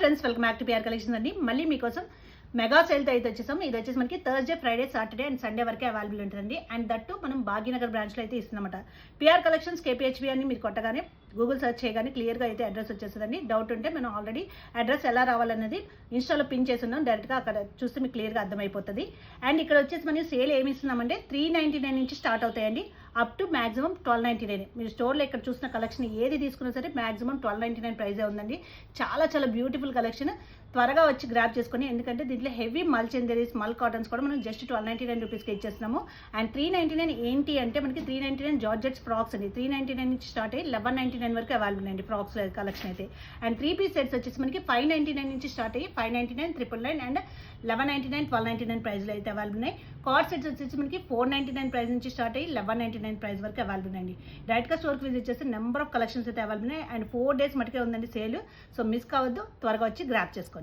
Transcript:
Friends, welcome back to PR collections అండి. మళ్ళీ మీకోసం మెగా సేల్తో అయితే వచ్చేసాం. ఇది వచ్చేసి మనకి Thursday, Friday, Saturday and Sunday వరకే అవైలబుల్ ఉంటుందండి. అండ్ దట్టు మనం భాగ్యనగర్ బ్రాంచ్లో అయితే ఇస్తున్నామట. పిఆర్ కలెక్షన్స్ కేపీహెచ్బి అని మీరు కొట్టగానే గూగుల్ సెర్చ్ చేయగానే క్లియర్గా అయితే అడ్రస్ వచ్చేస్తుందండి. డౌట్ ఉంటే మనం ఆల్రెడీ అడ్రస్ ఎలా రావాలన్నది ఇన్స్టాలో పిన్ చేసి ఉన్నాం. డైరెక్ట్గా అక్కడ చూస్తే మీకు క్లియర్గా అర్థమైపోతుంది. అండ్ ఇక్కడ వచ్చేసి మనం సేల్ ఏమి ఇస్తున్నామంటే 399 నుంచి స్టార్ట్ అవుతాయండి, అప్ టు మాక్సిమం 1299. మీరు స్టోర్లో ఇక్కడ చూసిన కలెక్షన్ ఏది తీసుకున్నా సరే మాక్సిమం 1299 ప్రైజే ఉందండి. చాలా చాలా బ్యూటిఫుల్ కలెక్షన్. త్వరగా వచ్చి గ్రాప్ చేసుకొని, ఎందుకంటే దీంట్లో హెవీ మల్ చందేరీస్, మల్ కాటన్స్ కూడా మనం జస్ట్ 1299 రూపీస్కి ఇచ్చేస్తున్నాము. అండ్ 399 ఏంటి అంటే మనకి 399 జార్జెట్స్ ఫ్రాక్స్ అండి. 399 నుంచి స్టార్ట్ అయ్యి 1199 వరకు అవైలబుల్ అండి ఫ్రాక్స్ కలెక్షన్ అయితే. అండ్ 3 పీస్ సెట్స్ వచ్చేసి మనకి 599 నుంచి స్టార్ట్ అయ్యి 599, 999 అండ్ 1199, 1299 ప్రైస్లో అయితే అవైలబుల్ ఉన్నాయి. కార్డ్ సెట్స్ వచ్చేసి మనకి 499 ప్రైస్ నుంచి స్టార్ట్ అయ్యి 1199 ప్రైస్ వరకు అవైలబుల్ అండి. డైరెక్ట్గా స్టోర్కి విజిట్ చేస్తే నెంబర్ ఆఫ్ కలెక్షన్స్ అయితే అవైలబుల్ ఉన్నాయి. అండ్ 4 డేస్ మటుకే ఉందండి సేల్. సో మిస్ కావద్దు, త్వరగా వచ్చి గ్రాప్ చేసుకోండి.